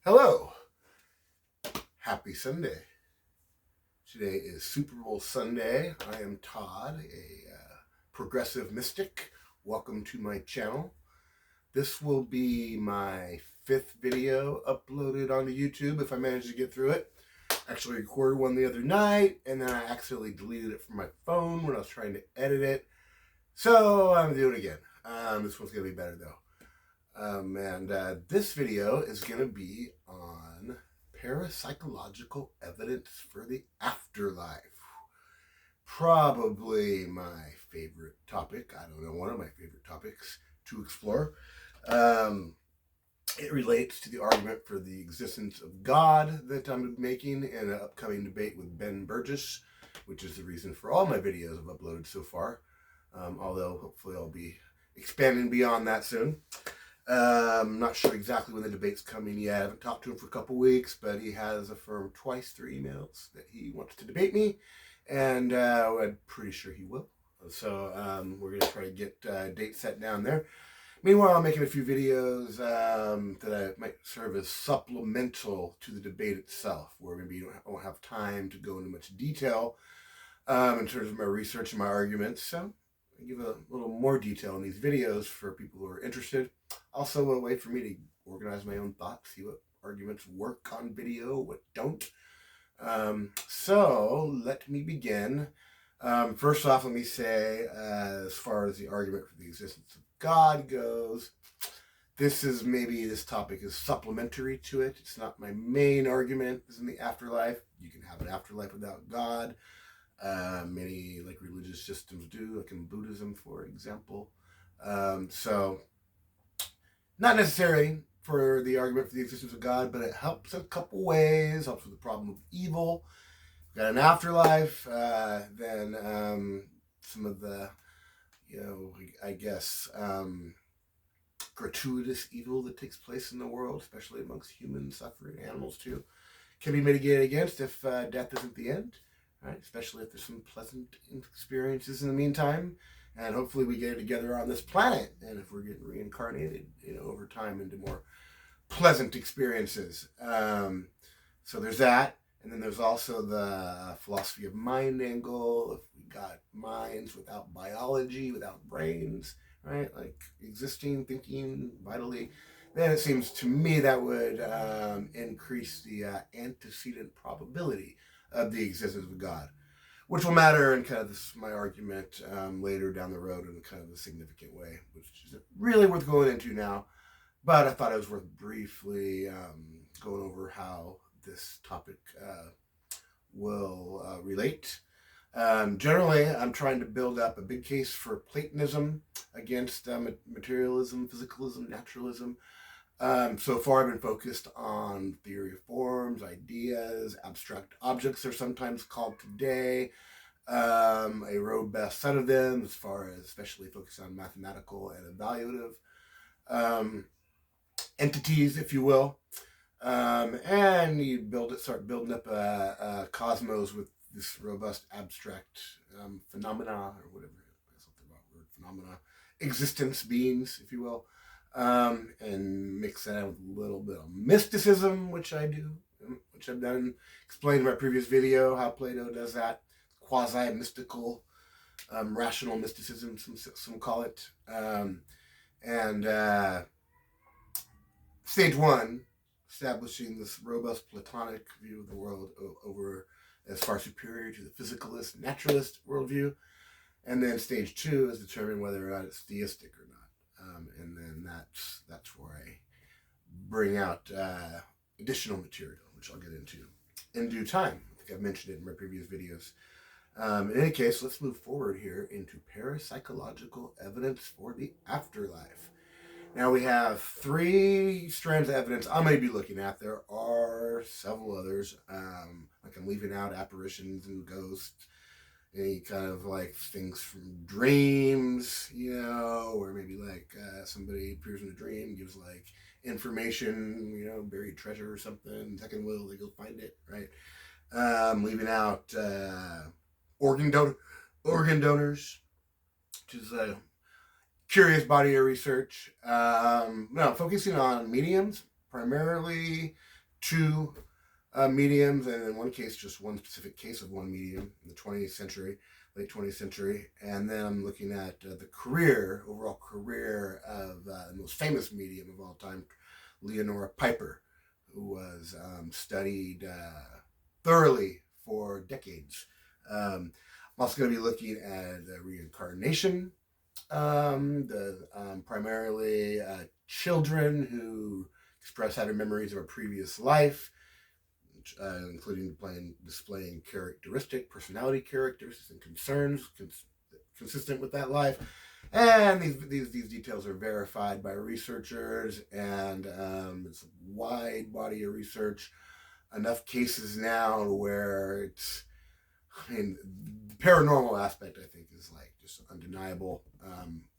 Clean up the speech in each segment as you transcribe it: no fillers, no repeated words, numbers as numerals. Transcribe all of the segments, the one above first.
Hello, happy Sunday. Today is Super Bowl Sunday. I am Todd, a progressive mystic. Welcome to my channel. This will be my 5th video uploaded onto YouTube if I manage to get through it. Actually recorded one the other night and then I accidentally deleted it from my phone when I was trying to edit it. So I'm doing it again. This one's going to be better though. This video is going to be on parapsychological evidence for the afterlife. Probably my favorite topic. I don't know, one of my favorite topics to explore. It relates to the argument for the existence of God that I'm making in an upcoming debate with Ben Burgis, which is the reason for all my videos I've uploaded so far. Although hopefully I'll be expanding beyond that soon. I'm not sure exactly when the debate's coming yet. I haven't talked to him for a couple weeks, but he has affirmed twice through emails that he wants to debate me, and I'm pretty sure he will. So we're going to try to get a date set down there. Meanwhile, I'm making a few videos that might serve as supplemental to the debate itself, where maybe you don't have time to go into much detail in terms of my research and my arguments. So I give a little more detail in these videos for people who are interested. Also a way for me to organize my own thoughts, see what arguments work on video, what don't. So let me begin. First off, let me say, as far as the argument for the existence of God goes, this topic is supplementary to it. It's not my main argument. This is in the afterlife. You can have an afterlife without God. Many religious systems do, like in Buddhism, for example. So not necessary for the argument for the existence of God, but it helps in a couple ways. Helps with the problem of evil. We've got an afterlife, then some of the, gratuitous evil that takes place in the world, especially amongst humans, suffering, animals too, can be mitigated against if death isn't the end. Right? Especially if there's some pleasant experiences in the meantime, and hopefully we get it together on this planet, and if we're getting reincarnated, over time into more pleasant experiences. So there's that, and then there's also the philosophy of mind angle. If we got minds without biology, without brains, right, like existing, thinking vitally, then it seems to me that would increase the antecedent probability of the existence of God, which will matter in kind of my argument later down the road in kind of a significant way, which isn't really worth going into now, but I thought it was worth briefly going over how this topic will relate. Generally, I'm trying to build up a big case for Platonism against materialism, physicalism, naturalism. So far I've been focused on theory of forms, ideas, abstract objects they're sometimes called today, a robust set of them as far as especially focused on mathematical and evaluative entities, if you will. And you start building up a cosmos with this robust abstract phenomena, or whatever, something about word phenomena, existence, beings, if you will. And mix that with a little bit of mysticism, which I do, which I've done, explained in my previous video how Plato does that, quasi-mystical, rational mysticism, some call it. Stage 1, establishing this robust Platonic view of the world over as far superior to the physicalist, naturalist worldview. And then stage 2 is determining whether or not it's theistic or not. And then that's where I bring out additional material, which I'll get into in due time. I think I've mentioned it in my previous videos. In any case, let's move forward here into parapsychological evidence for the afterlife. Now we have 3 strands of evidence I may be looking at. There are several others, like I'm leaving out apparitions and ghosts, any kind of things from dreams, or maybe somebody appears in a dream, gives information, buried treasure or something, second will, they go find it, right? Leaving out organ donors, which is a curious body of research. Focusing on mediums, primarily two mediums, and in one case, just one specific case of one medium in the 20th century, late 20th century. And then I'm looking at the overall career of the most famous medium of all time, Leonora Piper, who was studied thoroughly for decades. I'm also going to be looking at reincarnation, primarily children who express having memories of a previous life, including displaying personality characteristics and concerns consistent with that life. And these details are verified by researchers, and it's a wide body of research. Enough cases now where the paranormal aspect, I think, is like just undeniable.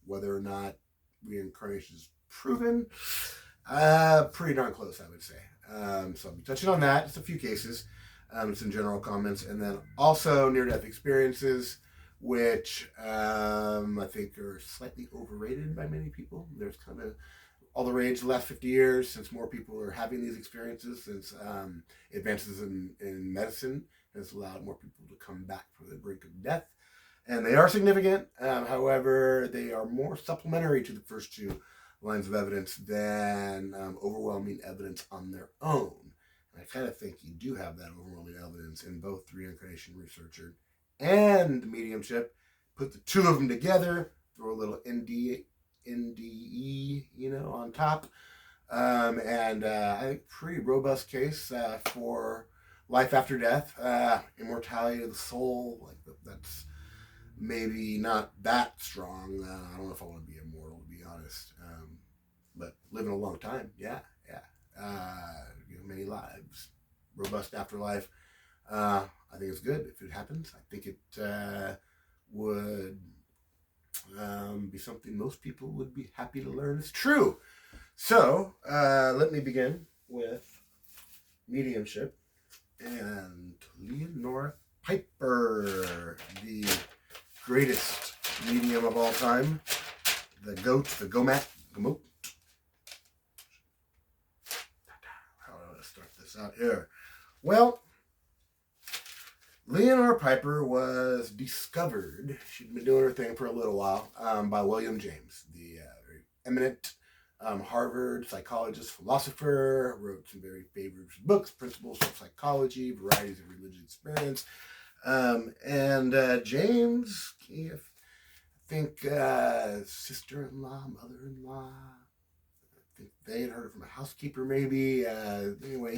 Whether or not reincarnation is proven, pretty darn close, I would say. So I'll be touching on that, just a few cases, some general comments, and then also near-death experiences, which I think are slightly overrated by many people. There's kind of all the rage the last 50 years, since more people are having these experiences, since advances in medicine has allowed more people to come back from the brink of death. And they are significant. However, they are more supplementary to the first two lines of evidence than overwhelming evidence on their own. And I kind of think you do have that overwhelming evidence in both reincarnation researcher and mediumship. Put the two of them together, throw a little NDE, on top. And I think pretty robust case for life after death, immortality of the soul. Like that's maybe not that strong. I don't know if I want to be immortal, to be honest. But living a long time, yeah. Many lives, robust afterlife. I think it's good if it happens. I think it would be something most people would be happy to learn is true. So let me begin with mediumship and Leonora Piper, the greatest medium of all time, the goat. How do I start this out here? Well, Leonora Piper was discovered, she'd been doing her thing for a little while, by William James, the very eminent Harvard psychologist, philosopher, wrote some very favorite books, Principles of Psychology, Varieties of Religious Experience. James, I think sister-in-law, mother-in-law, I think they had heard it from a housekeeper maybe. Anyway,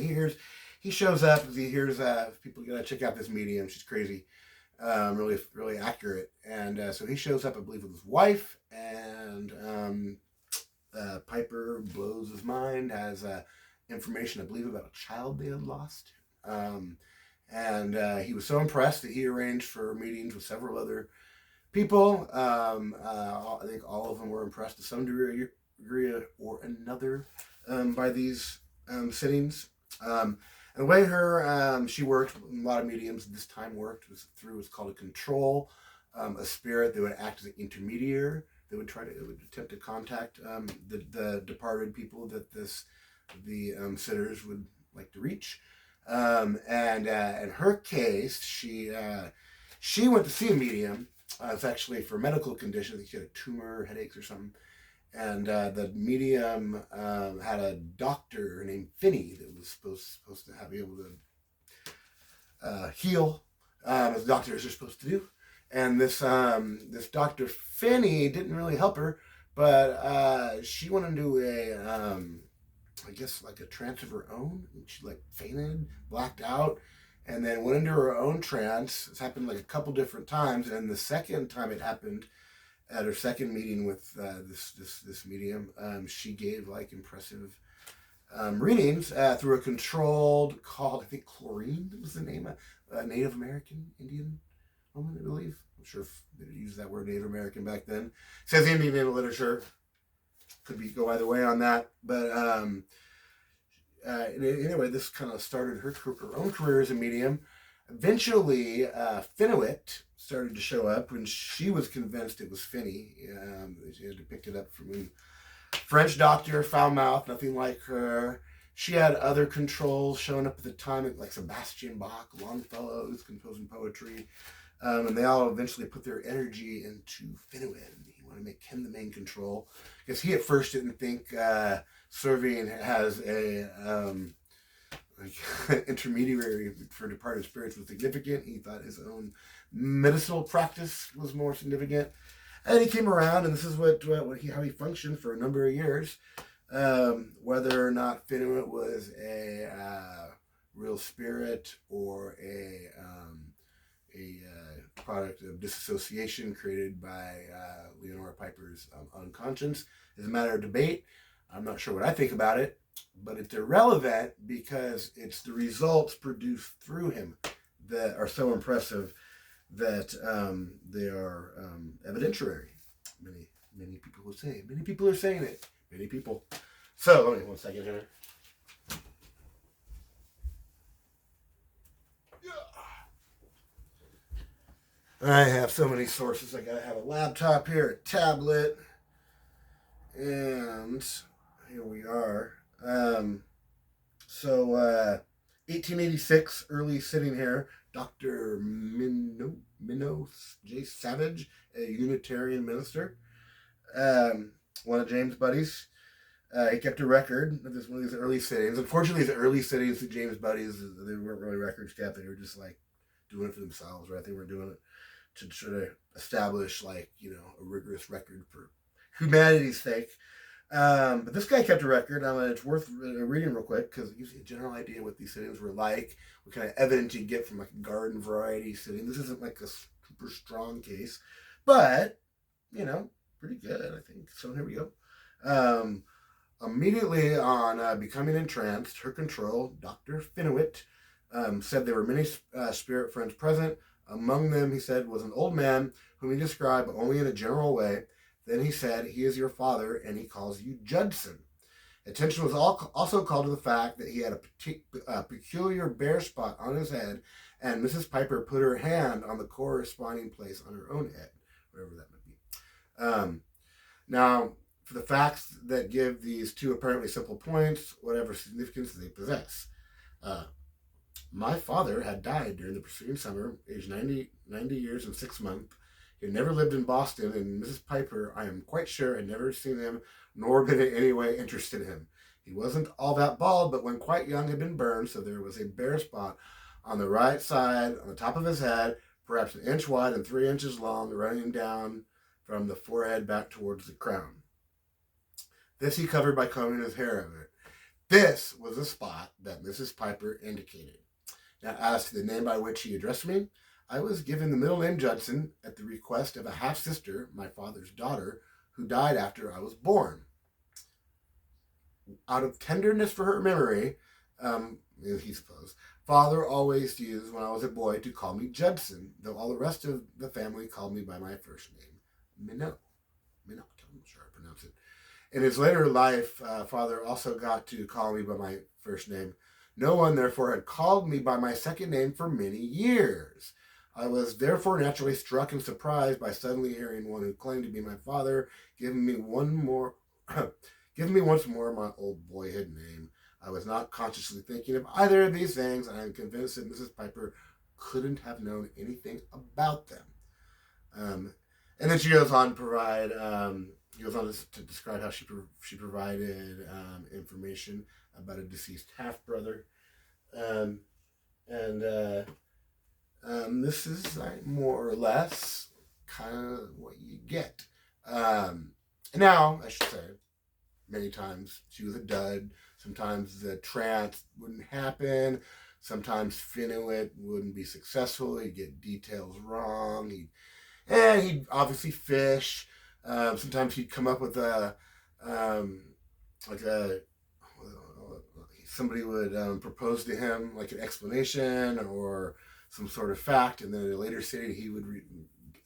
he shows up, he hears people gotta check out this medium, she's crazy, really, really accurate. And so he shows up, I believe, with his wife, and Piper blows his mind, has information, I believe, about a child they had lost. He was so impressed that he arranged for meetings with several other people. I think all of them were impressed to some degree or another by these sittings. And the way she worked, a lot of mediums this time worked, was through what's called a control, a spirit that would act as an intermediary. They would attempt to contact the departed people that the sitters would like to reach. In her case, she went to see a medium. It's actually for a medical condition. I think she had a tumor, headaches or something. And the medium had a doctor named Finney that was supposed to be able to heal, as doctors are supposed to do. And this Dr. Finney didn't really help her, but she went into I guess like a trance of her own. She like fainted, blacked out, and then went into her own trance. It's happened like a couple different times, and the second time it happened, at her second meeting with this medium, she gave like impressive readings through a controlled, called, I think, chlorine was the name, a Native American Indian woman, I believe. I'm sure if they used that word Native American back then. It says Indian in the literature. Could go either way on that. But anyway, this kind of started her own career as a medium. Eventually, Finowit started to show up when she was convinced it was Finney. She had to pick it up from a French doctor, foul mouth, nothing like her. She had other controls showing up at the time, like Sebastian Bach, Longfellow, who's composing poetry. And they all eventually put their energy into Finnegan. He wanted to make him the main control. Because he at first didn't think serving as a intermediary for departed spirits was significant. He thought his own medicinal practice was more significant. And he came around, and this is how he functioned for a number of years. Whether or not Finnegan was a real spirit or a product of disassociation created by Leonora Piper's unconscious is a matter of debate. I'm not sure what I think about it, but it's irrelevant because it's the results produced through him that are so impressive that they are evidentiary. Many people will say it. Many people are saying it. Many people. So, let me 1 second here. I have so many sources. I gotta have a laptop here, a tablet, and here we are. 1886, early sitting here, Dr. Minos J. Savage, a Unitarian minister, one of James' buddies. He kept a record of one of these early sittings. Unfortunately, these early sittings to James' buddies, they weren't really records kept. They were just like doing it for themselves, right? They weren't doing it to try to establish a rigorous record for humanity's sake. But this guy kept a record. It's worth reading real quick because it gives you a general idea what these sittings were like, what kind of evidence you get from like a garden variety sitting. This isn't like a super strong case, but pretty good, I think. So here we go. Immediately on becoming entranced, her control, Dr. Finnegan, said there were many spirit friends present. Among them, he said, was an old man whom he described only in a general way. Then he said, he is your father, and he calls you Judson. Attention was also called to the fact that he had a peculiar bare spot on his head, and Mrs. Piper put her hand on the corresponding place on her own head, whatever that might be. Now, for the facts that give these two apparently simple points, whatever significance they possess. My father had died during the preceding summer, aged 90 years and 6 months. He had never lived in Boston, and Mrs. Piper, I am quite sure, had never seen him, nor been in any way interested in him. He wasn't all that bald, but when quite young had been burned, so there was a bare spot on the right side, on the top of his head, perhaps 1 inch wide and 3 inches long, running down from the forehead back towards the crown. This he covered by combing his hair over it. This was the spot that Mrs. Piper indicated. Now, as to the name by which he addressed me, I was given the middle name Judson at the request of a half-sister, my father's daughter, who died after I was born. Out of tenderness for her memory, he supposed, father always used, when I was a boy, to call me Judson, though all the rest of the family called me by my first name, Minot. I'm sure I pronounce it. In his later life, father also got to call me by my first name. No one, therefore, had called me by my second name for many years. I was therefore naturally struck and surprised by suddenly hearing one who claimed to be my father giving me once more my old boyhood name. I was not consciously thinking of either of these things, and I am convinced that Mrs. Piper couldn't have known anything about them. And then she goes on to provide, to describe how she provided information about a deceased half-brother. This is more or less kind of what you get. Now, I should say, many times she was a dud. Sometimes the trance wouldn't happen. Sometimes Finnegan wouldn't be successful. He'd get details wrong. He'd obviously fish. Sometimes he'd come up with somebody would propose to him like an explanation or some sort of fact, and then at a later sitting he would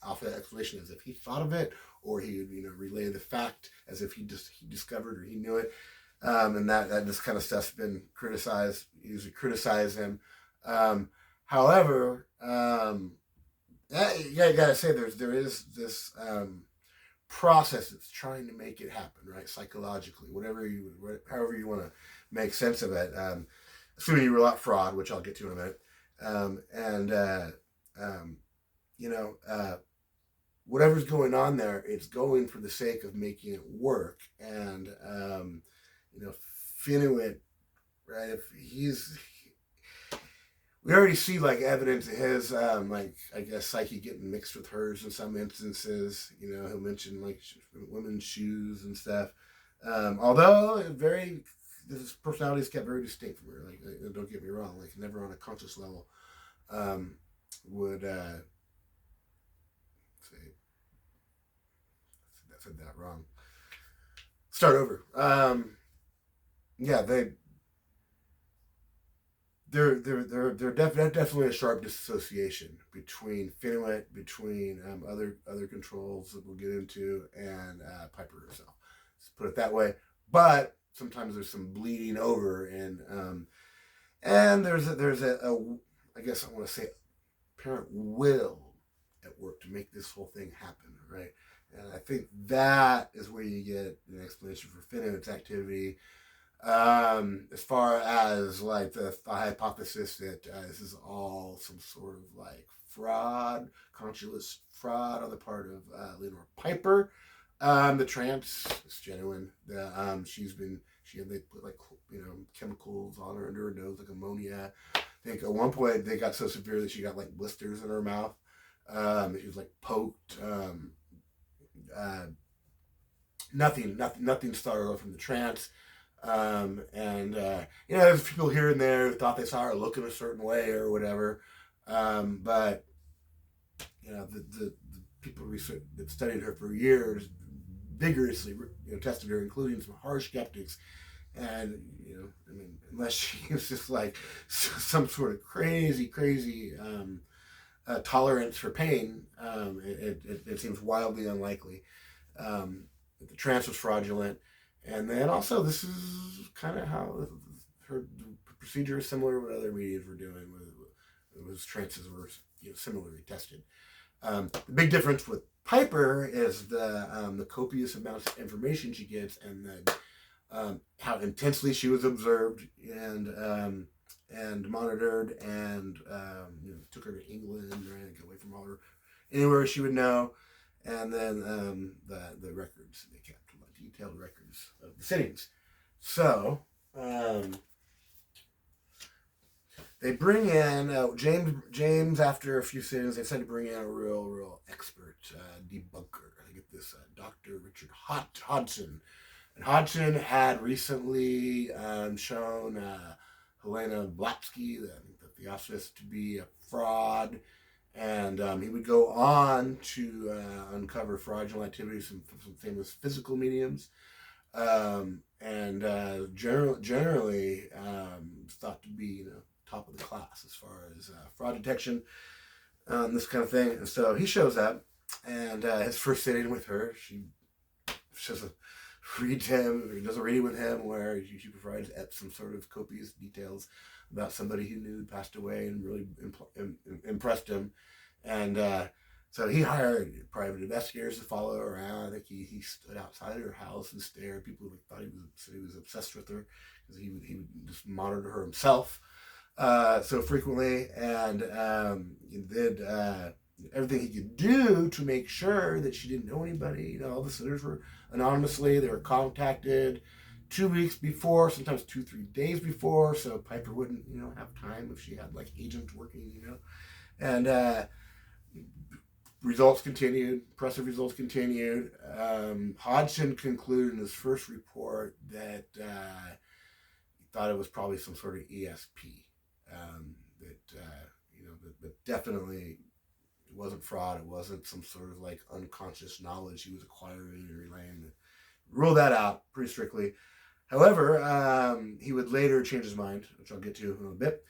offer that explanation as if he thought of it, or he would relay the fact as if he discovered or he knew it. And that this kind of stuff's been criticized. You usually criticize him. However, you gotta say there is this processes trying to make it happen, right? Psychologically, however you want to make sense of it. Assuming you were not fraud, which I'll get to in a minute. You know, whatever's going on there, it's going for the sake of making it work. And, you know, Finuit, right? If we already see like evidence of his, like, I guess, psyche getting mixed with hers in some instances. You know, he'll mention like women's shoes and stuff. Although his personality is kept very distinct from her. Like, don't get me wrong, like never on a conscious level would say, I said that wrong. Start over. Yeah, they're definitely a sharp disassociation between Finuit, between other controls that we'll get into, and Piper herself. Let's put it that way. But sometimes there's some bleeding over, and there's a I guess I want to say apparent will at work to make this whole thing happen, right? And I think that is where you get an explanation for Finuit's activity. As far as like the hypothesis that this is all some sort of like fraud, conscious fraud on the part of Leonore Piper. The trance is genuine. They put like, you know, chemicals on her under her nose, like ammonia. I think at one point they got so severe that she got like blisters in her mouth. She was like poked. Nothing started her from the trance. You know, there's people here and there who thought they saw her look in a certain way or whatever. But you know, the people that studied her for years vigorously, you know, tested her, including some harsh skeptics. And, you know, I mean, unless she was just like some sort of crazy tolerance for pain, it seems wildly unlikely that the trance was fraudulent. And then also, this is kind of how her procedure is similar to what other mediums were doing. With trances were, you know, similarly tested. The big difference with Piper is the copious amounts of information she gets, and then how intensely she was observed and monitored, and you know, took her to England, right, get away from all her anywhere she would know, and then the records they kept, detailed records of the sittings. So they bring in James after a few sittings. They decided to bring in a real expert debunker. I get this Dr. Richard Hodgson. And Hodgson had recently shown Helena Blavatsky, the Theosophist, to be a fraud. And he would go on to uncover fraudulent activities from some famous physical mediums. Generally thought to be, you know, top of the class as far as fraud detection, this kind of thing. And so he shows up, and his first sitting with her, she doesn't read with him, where she provides some sort of copious details about somebody he knew passed away and really impressed him. And so he hired private investigators to follow her around. I think he stood outside her house and stared. People thought he was obsessed with her, because he would just monitor her himself so frequently, and he did everything he could do to make sure that she didn't know anybody. You know, all the sitters were anonymously. They were contacted 2 weeks before, sometimes 2-3 days before, so Piper wouldn't, you know, have time if she had like agents working, you know. And impressive results continued. Hodgson concluded in his first report that he thought it was probably some sort of ESP. But definitely it wasn't fraud. It wasn't some sort of like unconscious knowledge he was acquiring and relaying. Ruled that out pretty strictly. However, he would later change his mind, which I'll get to in a little bit.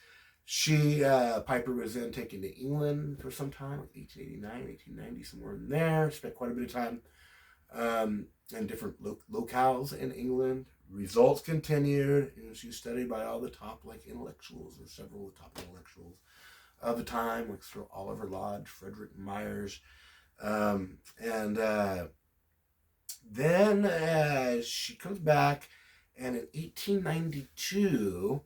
Piper was then taken to England for some time, like 1889, 1890, somewhere in there. Spent quite a bit of time in different locales in England. Results continued. You know, she was studied by all the top like intellectuals, or several of the top intellectuals of the time, like Sir Oliver Lodge, Frederick Myers, Then she comes back, and in 1892,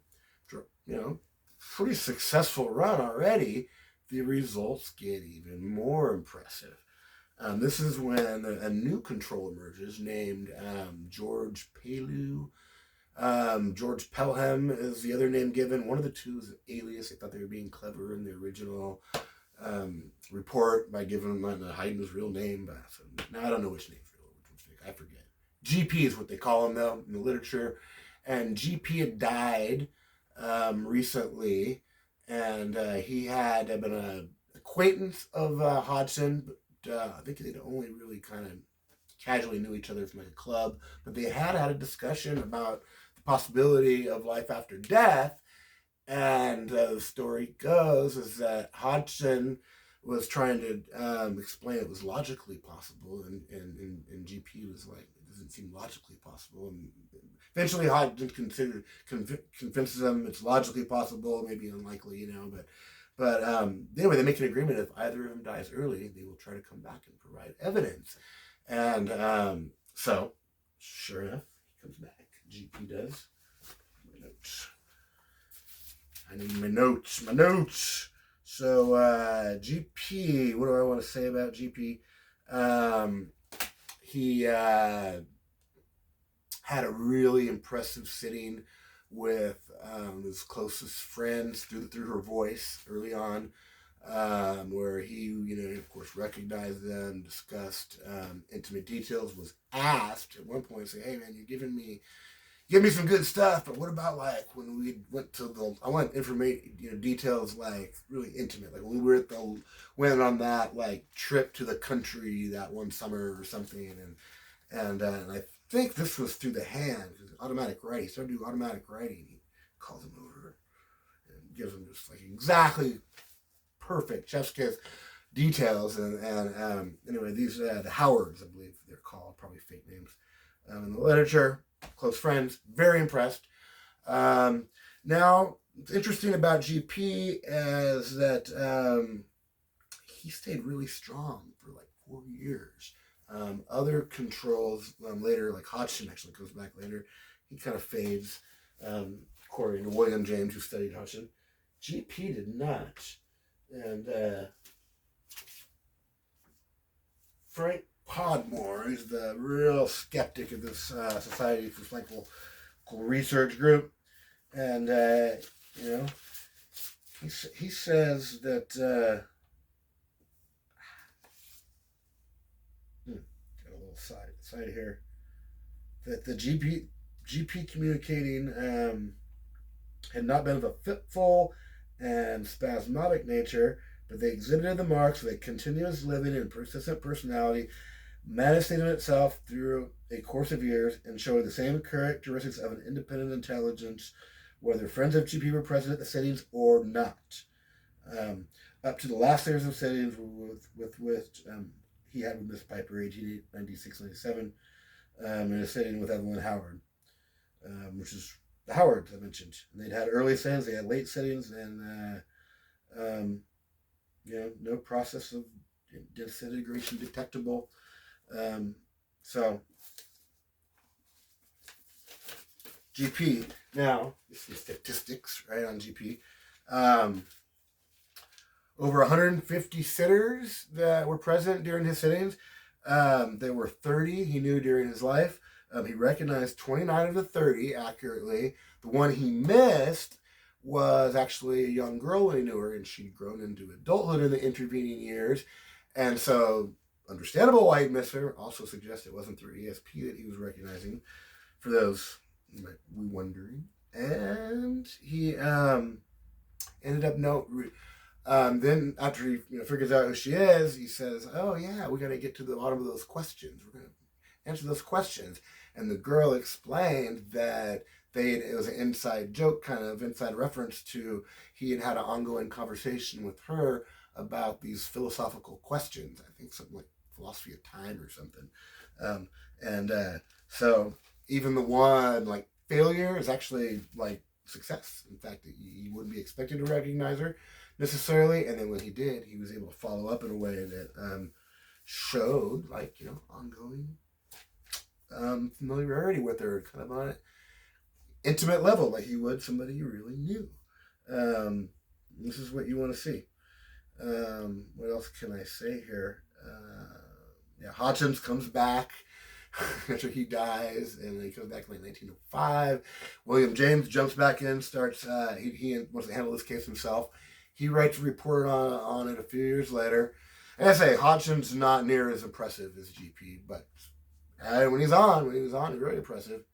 pretty successful run already, the results get even more impressive. This is when a new control emerges named George Pellew. George Pelham is the other name given. One of the two is an alias. They thought they were being clever in the original report by giving him hiding his real name. But so, now I don't know which name's real, which one's fake. I forget. GP is what they call him though in the literature, and GP had died recently, and he had been an acquaintance of Hodgson, but I think they'd only really kind of casually knew each other from like a club, but they had a discussion about the possibility of life after death. And the story goes is that Hodgson was trying to explain it was logically possible, and GP was like, it doesn't seem logically possible. And eventually Hodgson convinces them it's logically possible, maybe unlikely, but anyway, they make an agreement. If either of them dies early, they will try to come back and provide evidence. And so, sure enough, he comes back. GP does. My notes. I need my notes. So, GP, what do I want to say about GP? He had a really impressive sitting with his closest friends through her voice early on, where he, of course, recognized them, discussed intimate details, was asked at one point, say, "Hey, man, you're giving me some good stuff, but what about like when we went to I want information, details like really intimate, like when we went on that like trip to the country that one summer or something, and I think this was through the hand, automatic writing. He started doing automatic writing. He calls him over and gives him just like exactly perfect chef's kiss details, and anyway, these the Howards, I believe they're called, probably fake names in the literature. Close friends, very impressed. Now, what's interesting about GP is that he stayed really strong for like 4 years. Other controls later, like Hodgson actually comes back later, he kind of fades, according to William James, who studied Hodgson. GP did not. And Frank Podmore is the real skeptic of this Society for Psychical Research group, and he says that got a little side here, that the GP communicating had not been of a fitful and spasmodic nature, but they exhibited the marks of a continuous living and persistent personality, manifesting itself through a course of years and showing the same characteristics of an independent intelligence, whether friends of GP were present at the sittings or not. Up to the last series of sittings with which he had with Miss Piper, 1896-97, in a sitting with Evelyn Howard, which is the Howards I mentioned. And they'd had early sittings, they had late sittings, and no process of disintegration detectable. So GP, now some statistics right on GP. Over 150 sitters that were present during his sittings. There were 30 he knew during his life. He recognized 29 of the 30 accurately. The one he missed was actually a young girl when he knew her, and she'd grown into adulthood in the intervening years. And so, understandable why he missed her. Also suggests it wasn't through ESP that he was recognizing, for those you might be wondering. And he ended up then after he figures out who she is, he says, "Oh yeah, we got to get to the bottom of those questions. We're going to answer those questions." And the girl explained that it was an inside joke, kind of inside reference to he had an ongoing conversation with her about these philosophical questions. I think something like philosophy of time or something. So even the one like failure is actually like success. In fact, you wouldn't be expected to recognize her necessarily. And then when he did, he was able to follow up in a way that showed like, ongoing familiarity with her, kind of on an intimate level, like you would somebody you really knew. This is what you want to see. What else can I say here? Hodgins comes back after he dies, and he comes back in like 1905. William James jumps back in, starts. He wants to handle this case himself. He writes a report on it a few years later. And I say Hodgins not near as impressive as GP, but when he was on, he's very impressive.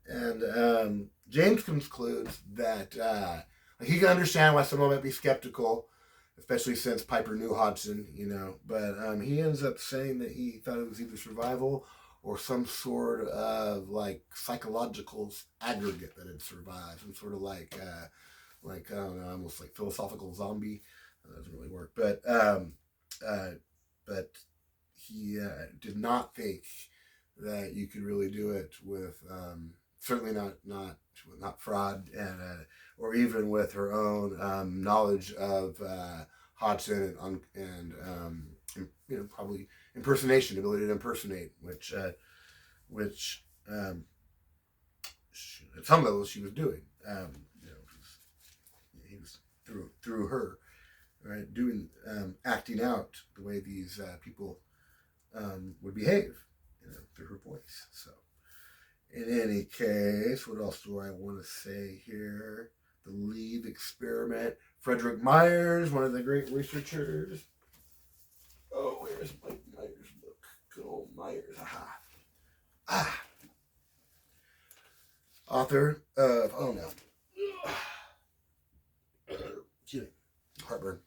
And James concludes that he can understand why someone might be skeptical, especially since Piper knew Hodgson, but he ends up saying that he thought it was either survival or some sort of like psychological aggregate that had survived, some sort of like I don't know, almost like philosophical zombie. That doesn't really work, but he did not think that you could really do it with certainly not fraud and or even with her own knowledge of Hodgson and probably impersonation, ability to impersonate, which at some levels she was doing. He was through her, right, doing acting out the way these people would behave, through her voice. So, in any case, what else do I want to say here? The Leave experiment. Frederick Myers, one of the great researchers. Oh, where's my Myers book? Good old Myers. Aha. Author of, excuse me, heartburn.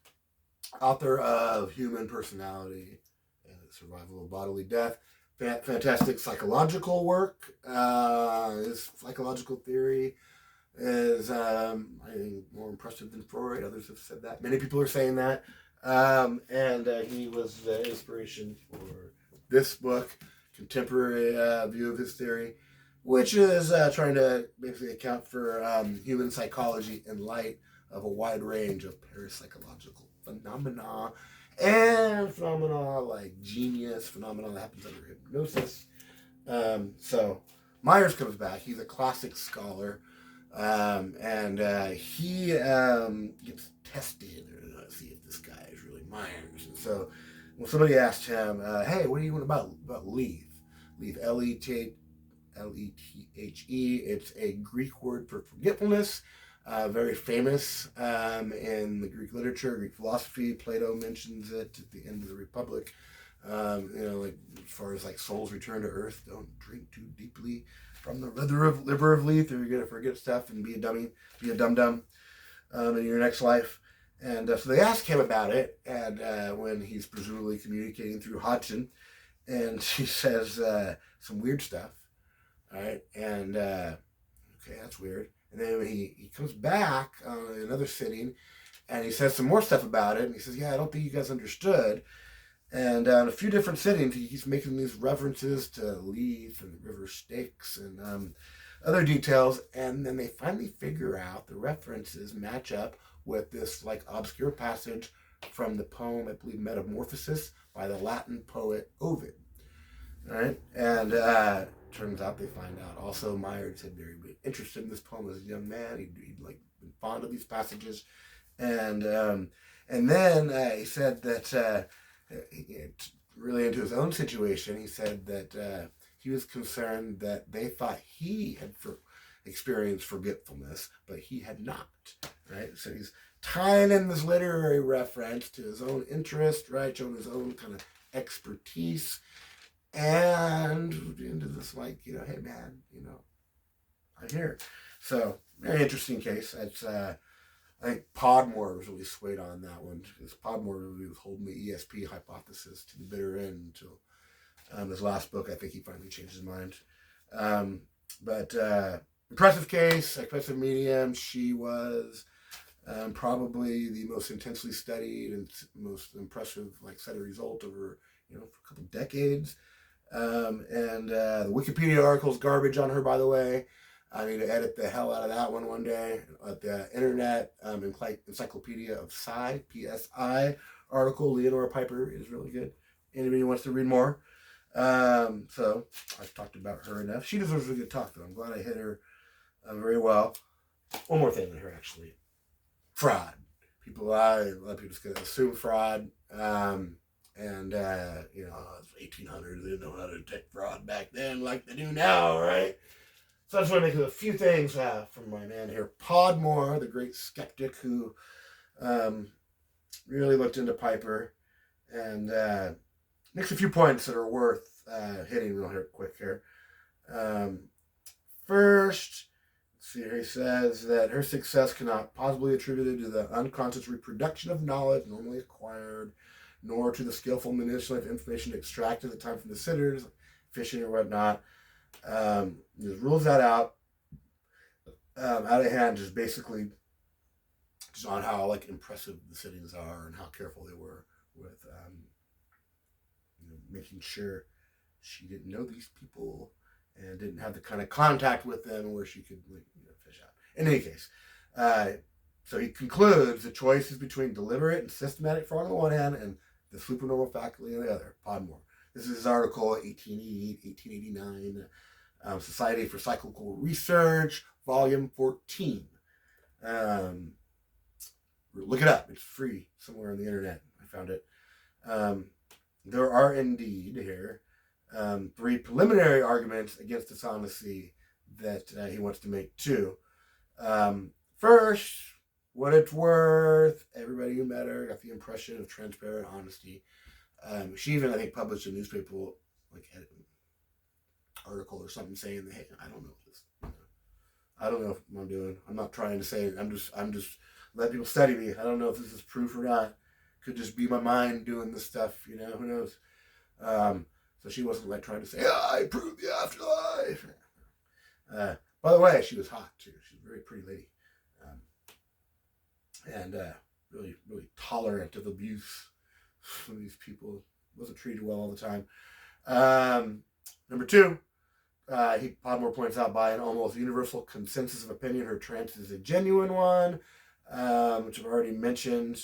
Author of Human Personality and the Survival of Bodily Death. Fantastic psychological work. His psychological theory is, I think, more impressive than Freud. Others have said that. Many people are saying that. And he was the inspiration for this book, contemporary view of his theory, which is trying to basically account for human psychology in light of a wide range of parapsychological phenomena and phenomena like genius, phenomena that happens under hypnosis. So Myers comes back. He's a classic scholar. And he gets tested to see if this guy is really Myers. And so when somebody asked him, hey, what do you want about Lethe? Lethe, Lethe, it's a Greek word for forgetfulness. Very famous in the Greek literature, Greek philosophy. Plato mentions it at the end of the Republic. Like as far as like souls return to earth, don't drink too deeply from the liver of Lethe, or you're gonna forget stuff and be a dummy, be a dum-dum in your next life. And so they ask him about it, and when he's presumably communicating through Hodgson, and he says some weird stuff. All right, and okay, that's weird. And then he comes back on another sitting, and he says some more stuff about it. And he says, yeah, I don't think you guys understood. And on a few different sittings, he's making these references to Lethe and the river Styx and other details. And then they finally figure out the references match up with this like obscure passage from the poem, I believe, Metamorphosis by the Latin poet Ovid. All right, and turns out they find out also Myers had very been interested in this poem as a young man. He'd like been fond of these passages, and then he said that really into his own situation, he said that he was concerned that they thought he had experienced forgetfulness, but he had not. Right, so he's tying in this literary reference to his own interest, right, showing his own kind of expertise. And into this, like, hey man, I'm here. So very interesting case. It's I think Podmore was really swayed on that one because Podmore really was holding the ESP hypothesis to the bitter end until his last book. I think he finally changed his mind. But impressive case, impressive medium. She was probably the most intensely studied and most impressive set of result over for a couple decades. And the Wikipedia article's garbage on her, by the way. I need to edit the hell out of that one day. The Internet Encyclopedia of Psi, PSI article, Leonora Piper, is really good. Anybody who wants to read more. So I've talked about her enough. She deserves a good talk, though. I'm glad I hit her very well. One more thing with her, actually. Fraud. A lot of people just gonna assume fraud. And you know, it's 1800s. They didn't know how to detect fraud back then like they do now, right? So I just want to make a few things from my man here, Podmore, the great skeptic who really looked into Piper and makes a few points that are worth hitting real quick here. First, see here, he says that her success cannot possibly be attributed to the unconscious reproduction of knowledge normally acquired, nor to the skillful manipulation of information extracted at the time from the sitters, fishing or whatnot. Just rules that out of hand, just basically just on how like impressive the sittings are and how careful they were with making sure she didn't know these people and didn't have the kind of contact with them where she could fish out. In any case, so he concludes the choice is between deliberate and systematic fraud on the one hand and the supernormal faculty on the other. Podmore. This is his article, 1888, 1889, Society for Psychical Research, Volume 14. Look it up. It's free somewhere on the internet. I found it. There are indeed here 3 preliminary arguments against dishonesty that he wants to make too. First, what it's worth. Everybody who met her got the impression of transparent honesty. She even, I think, published a newspaper like article or something saying that, hey, I don't know this. I don't know what I'm doing. I'm not trying to say it. I'm just letting people study me. I don't know if this is proof or not. Could just be my mind doing this stuff. Who knows? So she wasn't like trying to say, I proved the afterlife. By the way, she was hot too. She's a very pretty lady. And really, really tolerant of abuse from these people. Wasn't treated well all the time. Number 2, Podmore points out by an almost universal consensus of opinion, her trance is a genuine one, which I've already mentioned.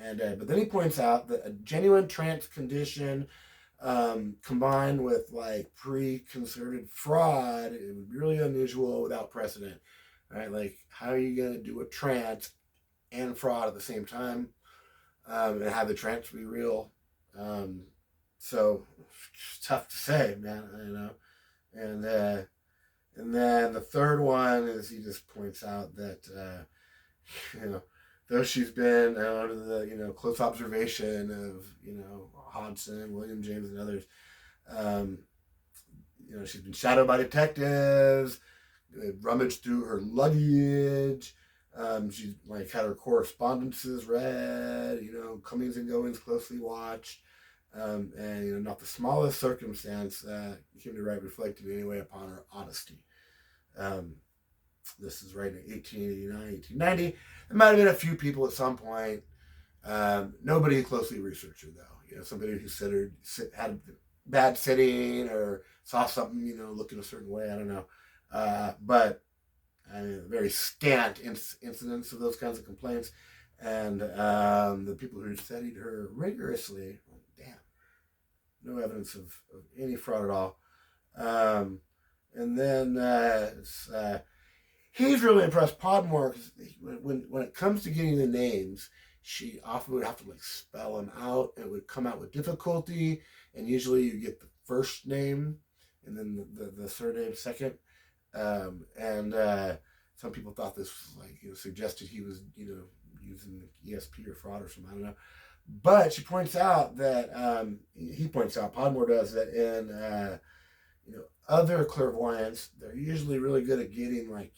And but then he points out that a genuine trance condition combined with like pre-concerted fraud, it would be really unusual without precedent. Right? Like, how are you going to do a trance and fraud at the same time and have the trance be real? So it's tough to say, man. And then the third one is he just points out that though she's been under the close observation of Hodgson, William James, and others, she's been shadowed by detectives, rummaged through her luggage. She's like had her correspondences read, comings and goings closely watched, and not the smallest circumstance came to right reflected in any way upon her honesty. This is right in 1889, 1890. There might have been a few people at some point. Nobody closely researched her, though. Somebody who had a bad sitting or saw something, looking a certain way. I don't know. But very scant incidents of those kinds of complaints. And the people who studied her rigorously, no evidence of any fraud at all. And then he's really impressed Podmore because when it comes to getting the names, she often would have to spell them out. It would come out with difficulty, and usually you get the first name and then the surname second. And some people thought this was suggested he was using ESP or fraud or something. I don't know. But she points out that Podmore does that in other clairvoyants, they're usually really good at getting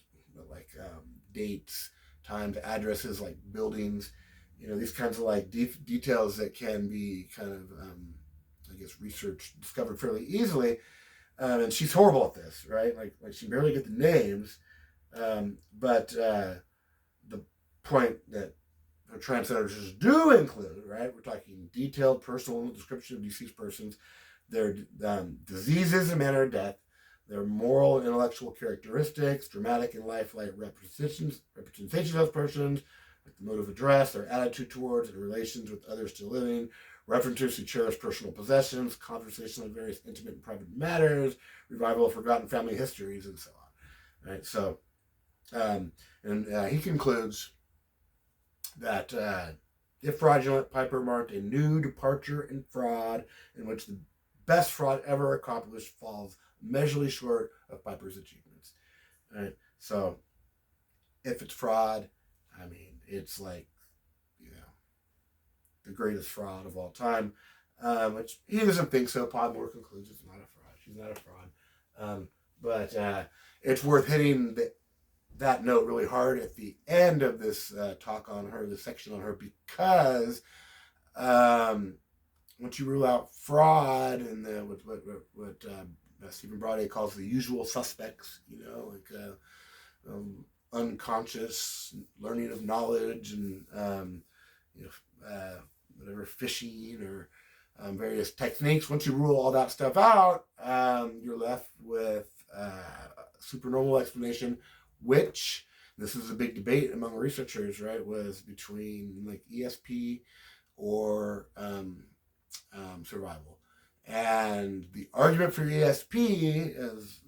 dates, times, addresses, like buildings, these kinds of details that can be kind of researched, discovered fairly easily. And she's horrible at this, right? Like she barely get the names. But the point that her trance centers do include, right? We're talking detailed personal description of deceased persons, their diseases and manner of death, their moral and intellectual characteristics, dramatic and lifelike representations of persons, like the mode of address, their attitude towards and relations with others still living, references to cherished personal possessions, conversation on various intimate and private matters, revival of forgotten family histories, and so on. Right? So, he concludes that if fraudulent, Piper marked a new departure in fraud in which the best fraud ever accomplished falls measurably short of Piper's achievements. Right? So, if it's fraud, I mean, it's like, the greatest fraud of all time, which he doesn't think so. Podmore concludes it's not a fraud. She's not a fraud. But it's worth hitting that note really hard at the end of this talk on her, this section on her, because once you rule out fraud and what Stephen Braudet calls the usual suspects, like unconscious learning of knowledge and whatever, phishing or various techniques. Once you rule all that stuff out, you're left with supernormal explanation, which this is a big debate among researchers, right, was between like ESP or survival. And the argument for ESP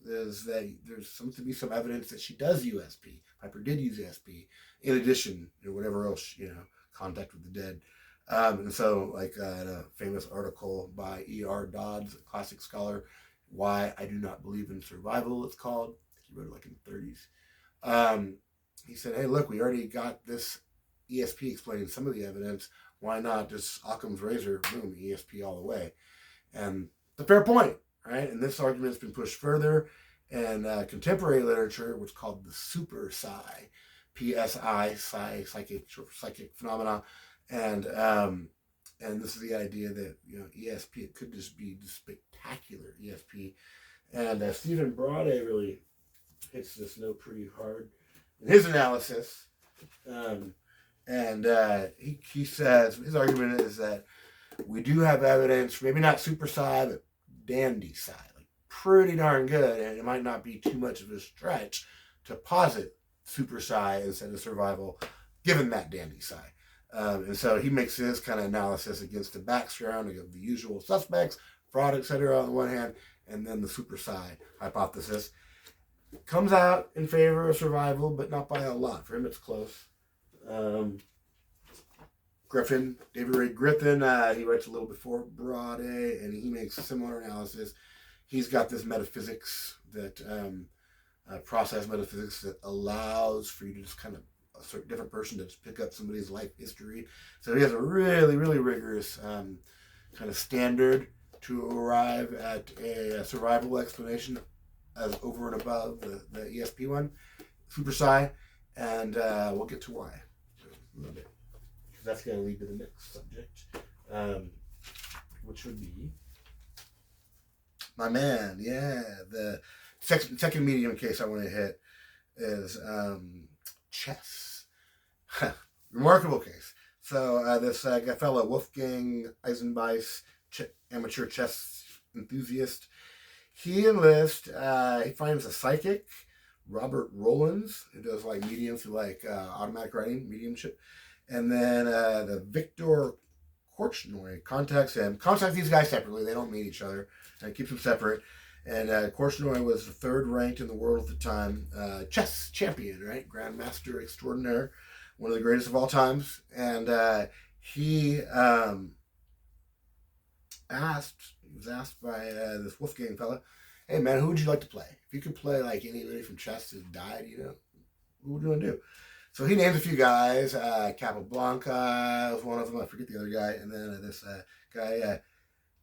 is that there's to be some evidence that she does USP. Piper did use ESP in addition to whatever else, contact with the dead. And so, like in a famous article by E.R. Dodds, a classic scholar, Why I Do Not Believe in Survival, it's called. He wrote it like in the 30s. He said, hey, look, we already got this ESP explaining some of the evidence. Why not just Occam's razor, boom, ESP all the way? And it's a fair point, right? And this argument's been pushed further in contemporary literature, which is called the super psi, PSI, psi, psychic phenomena. And this is the idea that, ESP, it could just be the spectacular ESP. And Stephen Braudet really hits this note pretty hard in his analysis. He says, his argument is that we do have evidence, maybe not super psi, but dandy psi, like pretty darn good, and it might not be too much of a stretch to posit super psi instead of survival, given that dandy psi. And so he makes his kind of analysis against the background of the usual suspects, fraud, etc. on the one hand, and then the super psi hypothesis. Comes out in favor of survival, but not by a lot. For him, it's close. David Ray Griffin, he writes a little before Braudet, and he makes a similar analysis. He's got this metaphysics that, process metaphysics that allows for you to just kind of, a certain different person to just pick up somebody's life history. So he has a really, really rigorous kind of standard to arrive at a survival explanation as over and above the ESP one, super psi, and we'll get to why in a little bit. That's going to lead to the next subject, which would be my man. Yeah, the second medium case I want to hit is chess. Remarkable case. So this fellow, Wolfgang Eisenbeis, amateur chess enthusiast, he finds a psychic, Robert Rollins, who does like mediums who like automatic writing, mediumship. And then the Victor Korchnoi contacts these guys separately. They don't meet each other, and keeps them separate. And Korchnoi was the third ranked in the world at the time, chess champion, right? Grandmaster extraordinaire, one of the greatest of all times. And he was asked by this Wolfgang fella, hey man, who would you like to play? If you could play like anybody from chess that died, who would you want to do? So he names a few guys. Capablanca was one of them. I forget the other guy. And then this guy,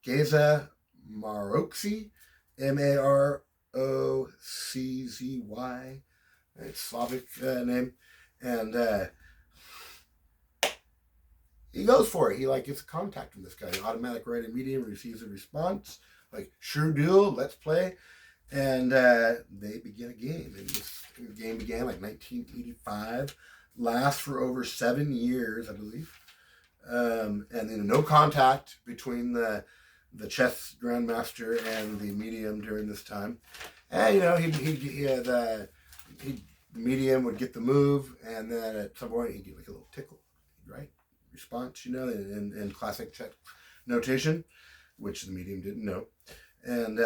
Geza Marocci, Marocczy, right, Slavic name. And he goes for it. He gets contact from this guy. An automatic writing medium, receives a response. Sure deal, let's play. And they begin a game. And this game began 1985. Lasts for over 7 years, I believe. And then no contact between the chess grandmaster and the medium during this time. And the medium would get the move, and then at some point he'd get a little tickle, right? Response, in classic notation, which the medium didn't know. And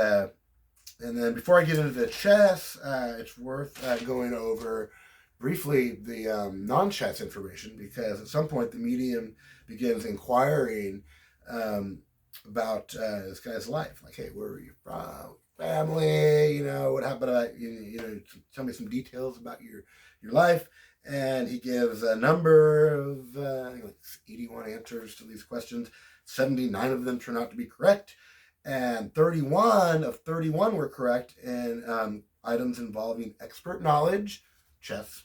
then before I get into the chess, it's worth going over briefly the non-chess information, because at some point the medium begins inquiring about this guy's life. Like, hey, where are you from? Family, what happened about you? Tell me some details about your life. And he gives a number of like 81 answers to these questions. 79 of them turn out to be correct, and 31 of 31 were correct in items involving expert knowledge, chess,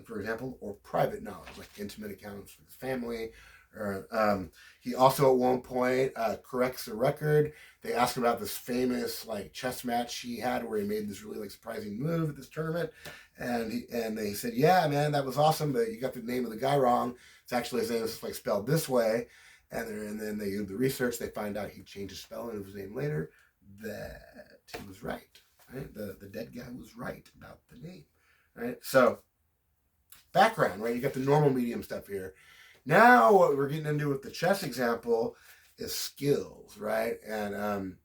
for example, or private knowledge, like intimate accounts with his family. Or he also at one point corrects the record. They ask about this famous chess match he had where he made this really surprising move at this tournament, and they said, yeah, man, that was awesome, but you got the name of the guy wrong. It's actually, his name is spelled this way. And then they do the research. They find out he changed his spelling of his name later. That he was right. Right, the dead guy was right about the name. Right. So background. Right. You got the normal medium stuff here. Now what we're getting into with the chess example is skills. Right. And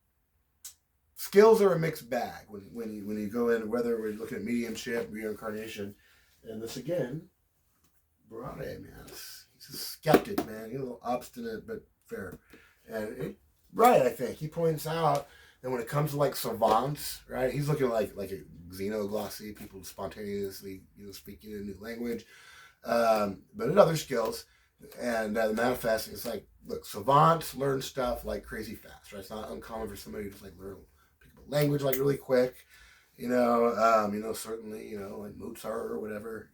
skills are a mixed bag when you go in, whether we're looking at mediumship, reincarnation, and this again, Brade, man. He's a skeptic, man. He's a little obstinate, but fair. And right, I think. He points out that when it comes to savants, right, he's looking like a xenoglossy, people spontaneously speaking a new language, but in other skills. And the manifest is look, savants learn stuff crazy fast, right? It's not uncommon for somebody to just learn pick up a language really quick, certainly, like Mozart or whatever,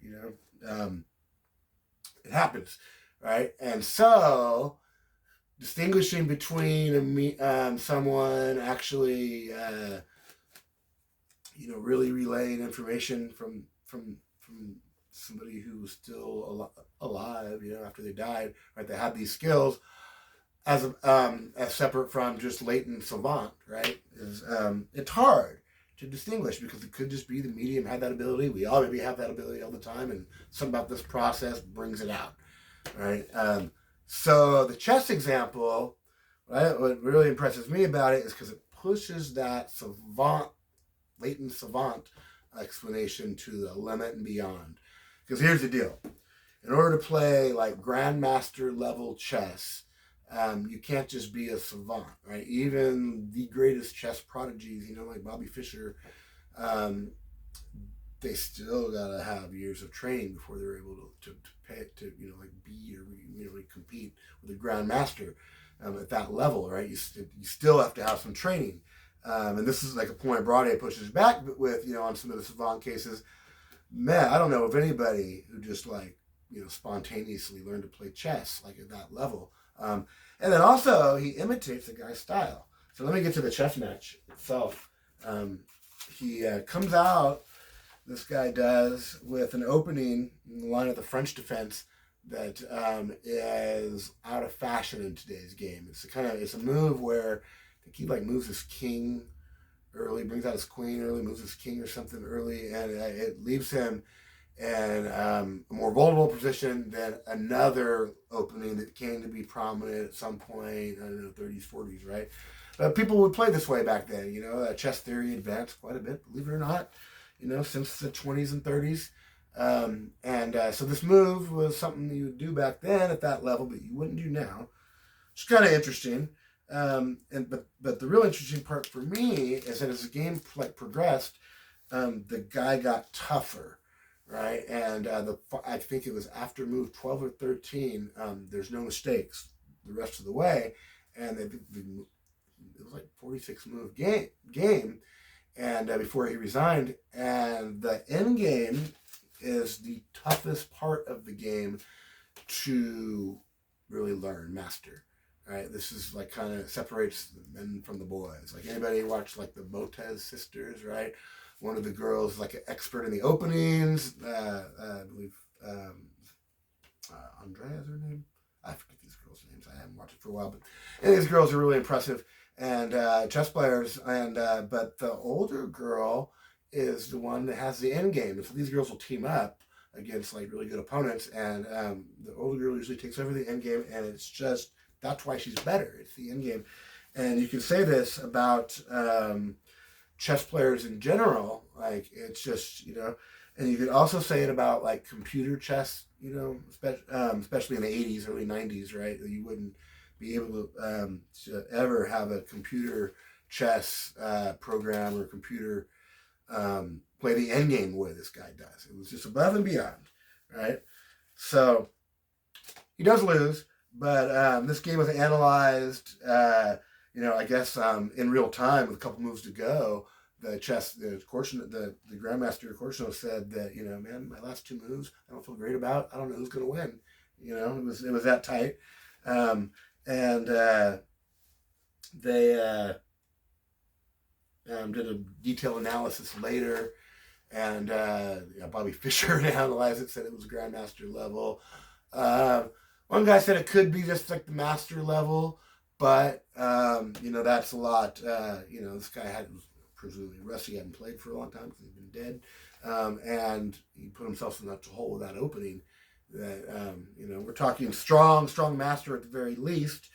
it happens, right? And so, distinguishing between someone actually, really relaying information from somebody who was still alive, after they died, right? They had these skills as separate from just latent savant, right? It's hard to distinguish because it could just be the medium had that ability. We all maybe have that ability all the time, and something about this process brings it out, right? So the chess example, right, what really impresses me about it is because it pushes that latent savant explanation to the limit and beyond. Because here's the deal. In order to play grandmaster level chess, you can't just be a savant, right? Even the greatest chess prodigies, like Bobby Fischer, they still gotta have years of training before they're able to be or compete with a grandmaster at that level, right? You still have to have some training, and this is a point Brade pushes back with, on some of the savant cases. Man, I don't know of anybody who just spontaneously learned to play chess at that level. And then also he imitates the guy's style. So let me get to the chess match itself. He comes out, this guy does, with an opening in the line of the French defense that is out of fashion in today's game. It's a move where I think he moves his king early, brings out his queen early, moves his king or something early, and it leaves him in a more vulnerable position than another opening that came to be prominent at some point, I don't know, 30s, 40s, right? But people would play this way back then, chess theory advanced quite a bit, believe it or not, since the 20s and 30s. So this move was something you would do back then at that level, but you wouldn't do now. It's kind of interesting. But the real interesting part for me is that as the game progressed, the guy got tougher, right? And I think it was after move 12 or 13, there's no mistakes the rest of the way, and it was 46 move game, and before he resigned, and the end game is the toughest part of the game to really learn, master. Right, this is kind of separates the men from the boys. Anybody watch the Botez sisters, right? One of the girls an expert in the openings. I believe Andrea is her name. I forget these girls' names. I haven't watched it for a while, but these girls are really impressive and chess players. And but the older girl is the one that has the end game. And so these girls will team up against really good opponents, and the older girl usually takes over the end game, and it's just that's why she's better. It's the end game. And you can say this about chess players in general. Like, it's just, and you could also say it about like computer chess, especially in the 80s, early 90s, right? You wouldn't be able to ever have a computer chess program or computer play the end game the way this guy does. It was just above and beyond, right? So he does lose, but this game was analyzed, I guess in real time with a couple moves to go. The Grandmaster Korshunov said that, man, my last two moves I don't feel great about. I don't know who's going to win. It was that tight. They did a detailed analysis later, and Bobby Fischer analyzed it, said it was Grandmaster level. One guy said it could be just like the Master level, but that's a lot. This guy had presumably rusty, hadn't played for a long time because he's been dead, and he put himself in that hole with that opening. That we're talking strong Master at the very least.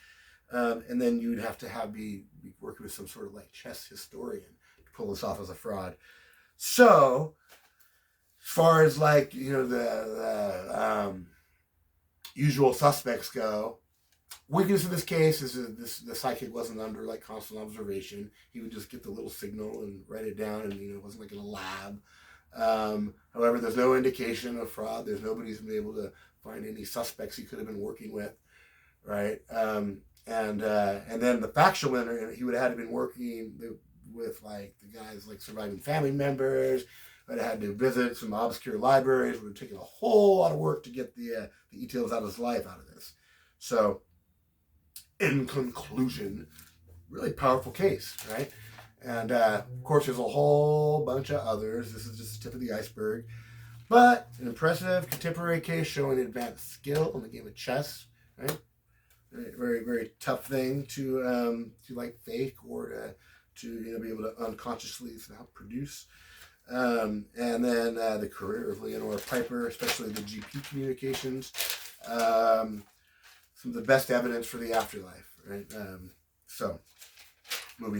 And then you'd have to be working with some sort of like chess historian to pull this off as a fraud. So, as far as like, the usual suspects go, weakness in this case is the psychic wasn't under like constant observation. He would just get the little signal and write it down, and it wasn't like in a lab. However, there's no indication of fraud. There's nobody's been able to find any suspects he could have been working with, right? And then the factual winner, he would have had to been working with like the guys like surviving family members. Would have had to visit some obscure libraries. Would have taken a whole lot of work to get the details out of his life out of this. So, in conclusion, really powerful case, right? And of course, there's a whole bunch of others. This is just the tip of the iceberg, but an impressive contemporary case showing advanced skill in the game of chess, right? Very, very, very tough thing to like fake or to be able to unconsciously somehow produce. And then the career of Leonora Piper, especially the GP communications, some of the best evidence for the afterlife, right? So moving